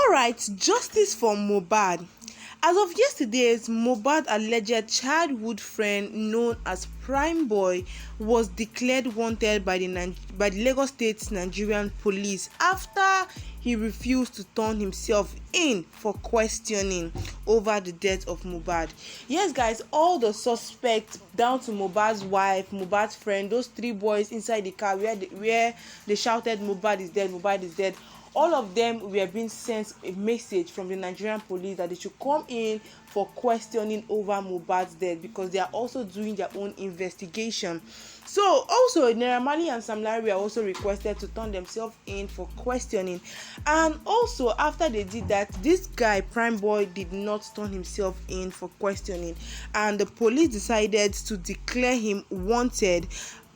Alright, justice for Mohbad. As of yesterday's, Mohbad alleged childhood friend known as Primeboy was declared wanted by the Lagos State Nigerian police after he refused to turn himself in for questioning over the death of Mohbad. Yes, guys, all the suspects down to Mohbad's wife, Mohbad's friend, those three boys inside the car where they shouted Mohbad is dead, Mohbad is dead. All of them were being sent a message from the Nigerian police that they should come in for questioning over Mohbad's death because they are also doing their own investigation. So also nairamarley and ller are also requested to turn themselves in for questioning. And also after they did that, this guy Primeboy did not turn himself in for questioning, and the police decided to declare him wanted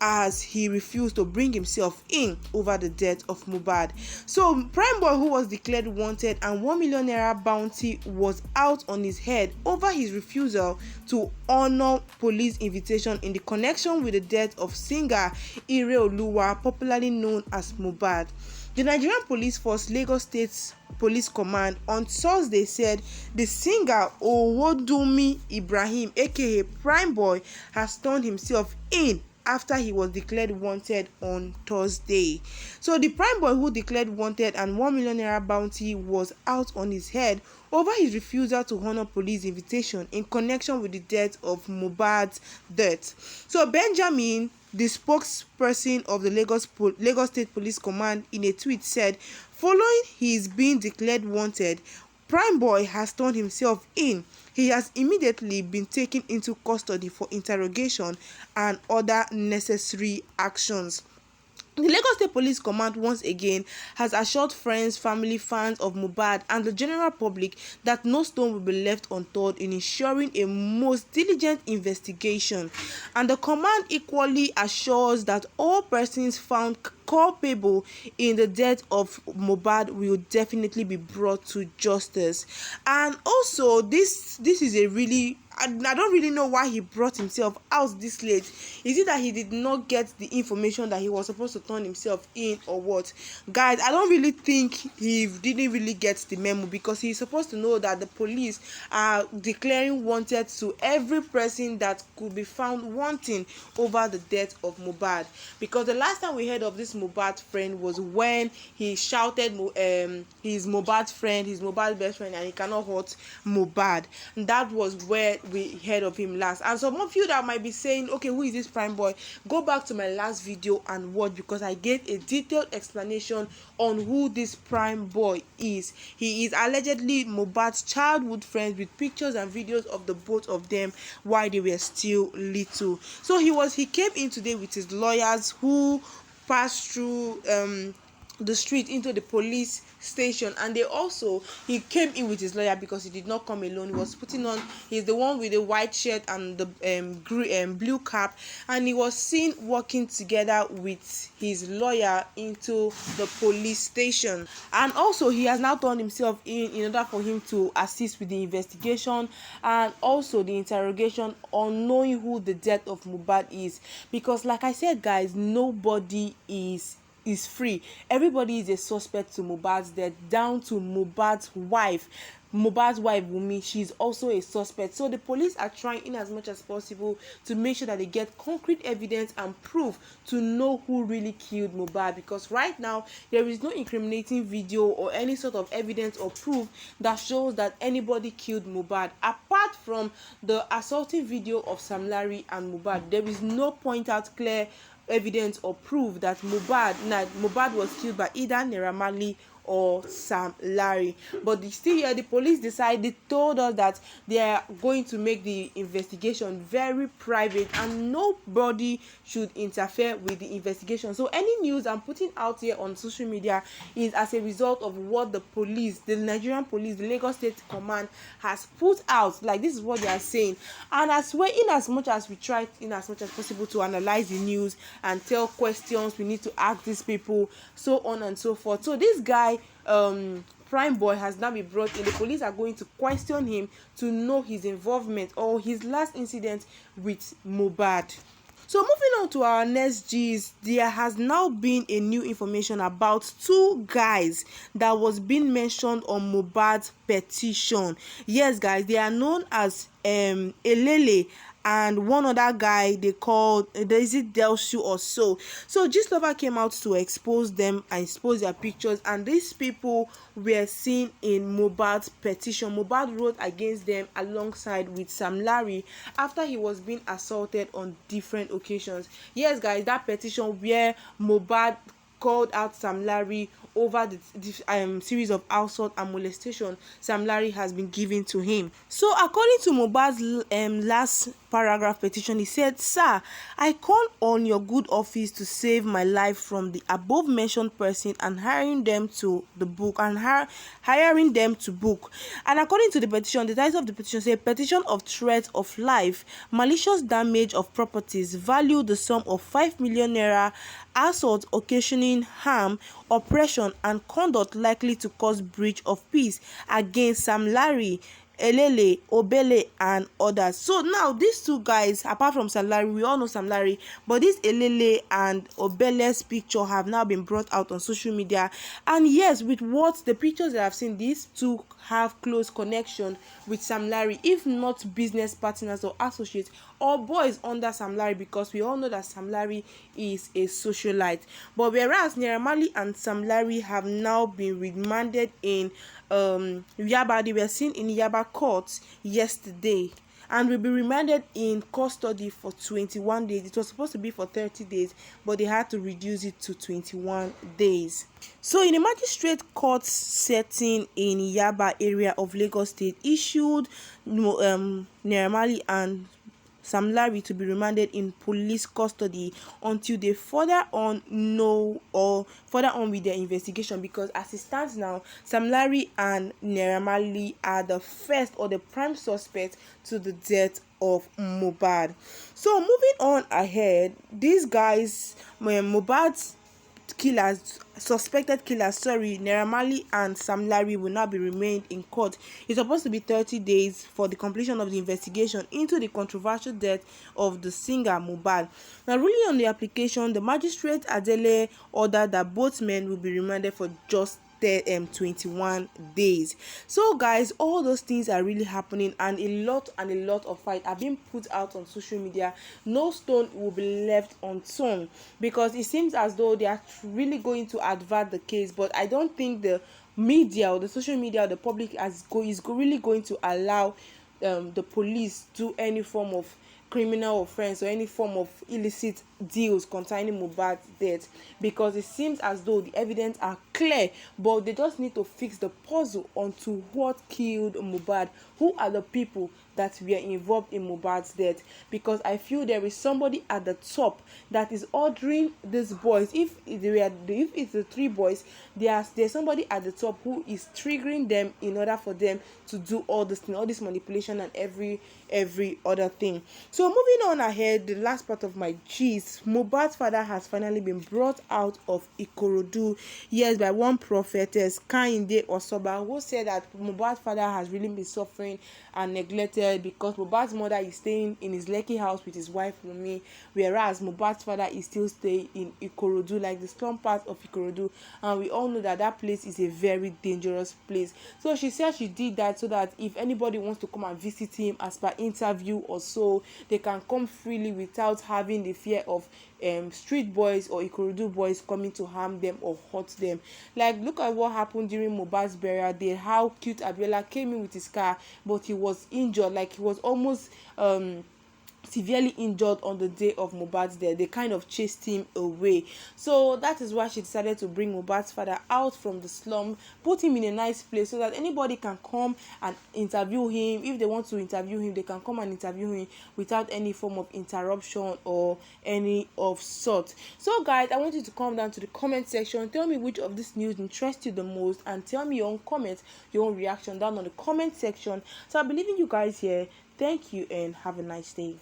as he refused to bring himself in over the death of Mohbad. So Primeboy, who was declared wanted, and 1 million naira bounty was out on his head over his refusal to honor police invitation in the connection with the death of singer ller, popularly known as Mohbad. The Nigerian Police Force Lagos State Police Command on Thursday said the singer Owodunmi Ibrahim aka Primeboy has turned himself in after he was declared wanted on Thursday. So the Primeboy, who declared wanted and 1 million naira bounty was out on his head over his refusal to honor police invitation in connection with the death of Mohbad's death. So Benjamin, the spokesperson of the Lagos State Police Command, in a tweet said, following his being declared wanted, Primeboy has turned himself in. He has immediately been taken into custody for interrogation and other necessary actions. The Lagos State Police Command once again has assured friends, family, fans of Mohbad and the general public that no stone will be left unturned in ensuring a most diligent investigation. And the command equally assures that all persons found culpable in the death of Mohbad will definitely be brought to justice. And also this is a really, I don't really know why he brought himself out this late. Is it that he did not get the information that he was supposed to turn himself in, or what? Guys, I don't really think he didn't really get the memo, because he's supposed to know that the police are declaring wanted to every person that could be found wanting over the death of Mohbad. Because the last time we heard of this Mohbad friend was when he shouted his Mohbad friend, his Mohbad best friend, and he cannot hurt Mohbad. And that was where we heard of him last. And some of you that might be saying, okay, who is this Primeboy? Go back to my last video and watch, because I gave a detailed explanation on who this Primeboy is. He is allegedly Mohbad's childhood friend, with pictures and videos of the both of them while they were still little. So he came in today with his lawyers, who passed through the street into the police station, and he came in with his lawyer because he did not come alone. He was putting on, he's the one with the white shirt and the blue cap, and he was seen walking together with his lawyer into the police station. And also he has now turned himself in order for him to assist with the investigation and also the interrogation on knowing who the death of Mohbad is, because like I said, guys, nobody is free. Everybody is a suspect to Mohbad's death, down to Mohbad's wife. Wunmi, she's also a suspect. So the police are trying in as much as possible to make sure that they get concrete evidence and proof to know who really killed Mohbad, because right now there is no incriminating video or any sort of evidence or proof that shows that anybody killed Mohbad. Apart from the assaulting video of Sam Larry and Mohbad, there is no point out clear evidence or proof that Mohbad was killed by either nairamarley or Sam Larry. But the police told us that they are going to make the investigation very private and nobody should interfere with the investigation. So any news I'm putting out here on social media is as a result of what the Nigerian police, the Lagos State Command has put out. Like, this is what they are saying. And as well, in as much as we try in as much as possible to analyze the news and tell questions we need to ask these people, so on and so forth. So this guy Primeboy has now been brought in. The police are going to question him to know his involvement or his last incident with Mohbad. So moving on to our next gist, there has now been a new information about two guys that was being mentioned on Mohbad's petition. Yes, guys, they are known as ller and one other guy they called is it Delsu or so. So Gistlover came out to expose them and expose their pictures, and these people were seen in Mohbad's petition. Mohbad wrote against them alongside with Sam Larry after he was being assaulted on different occasions. Yes, guys, that petition where Mohbad called out Sam Larry over the series of assault and molestation Sam Larry has been given to him. So according to Mohbad's last paragraph petition, he said, "Sir, I call on your good office to save my life from the above mentioned person and hiring them to book. And according to the petition, the title of the petition says, petition of threat of life, malicious damage of properties, value the sum of 5 million naira, assault occasioning harm, oppression, and conduct likely to cause breach of peace against Sam Larry, Elele, Obele, and others." So now these two guys, apart from Sam Larry, we all know Sam Larry, but this Elele and Obele's picture have now been brought out on social media. And yes, with what the pictures that I've seen, these two have close connection with Sam Larry, if not business partners or associates or boys under Sam Larry, because we all know that Sam Larry is a socialite. But whereas nairamarley and Sam Larry have now been remanded in Yaba, they were seen in Yaba court yesterday and will be remanded in custody for 21 days. It was supposed to be for 30 days, but they had to reduce it to 21 days. So in a magistrate court setting in Yaba area of Lagos State, issued nairamarley and Sam Larry to be remanded in police custody until they further on with their investigation, because as it stands now, Sam Larry and nairamarley are the first or the prime suspect to the death of Mohbad. So moving on ahead, these guys, Mohbad's suspected killers, nairamarley and Sam Larry, will now be remained in court. It's supposed to be 30 days for the completion of the investigation into the controversial death of the singer Mohbad. Now, ruling on the application, the magistrate Adele ordered that both men will be remanded for just 21 days. So guys, all those things are really happening, and a lot of fight are being put out on social media. No stone will be left unturned, because it seems as though they are really going to advert the case, but I don't think the media or the social media or the public is really going to allow the police do any form of criminal offense or any form of illicit deals concerning Mohbad's death, because it seems as though the evidence are clear, but they just need to fix the puzzle onto what killed Mohbad. Who are the people that were involved in Mohbad's death? Because I feel there is somebody at the top that is ordering these boys. If it's the three boys, there's somebody at the top who is triggering them in order for them to do all this manipulation and every other thing. So moving on ahead, the last part of my gist, Mohbad's father has finally been brought out of Ikorodu, yes, by one prophetess, Kehinde Osoba, who said that Mohbad's father has really been suffering and neglected because Mohbad's mother is staying in his Lekki house with his wife Wunmi, whereas Mohbad's father is still staying in Ikorodu, like the slum part of Ikorodu, and we all know that place is a very dangerous place. So she said she did that so that if anybody wants to come and visit him as per interview or so, they can come freely without having the fear of street boys or Ikorodu boys coming to harm them or hurt them. Like, look at what happened during Mohbad's burial day, how cute Abiola came in with his car, but he was injured, like he was almost severely injured on the day of Mohbad's death. They kind of chased him away. So that is why she decided to bring Mohbad's father out from the slum, put him in a nice place so that anybody can come and interview him. If they want to interview him, they can come and interview him without any form of interruption or any of sort. So guys, I want you to come down to the comment section, tell me which of this news interests you the most, and tell me your own comments, your own reaction down on the comment section. So I believe in you guys here. Thank you and have a nice day.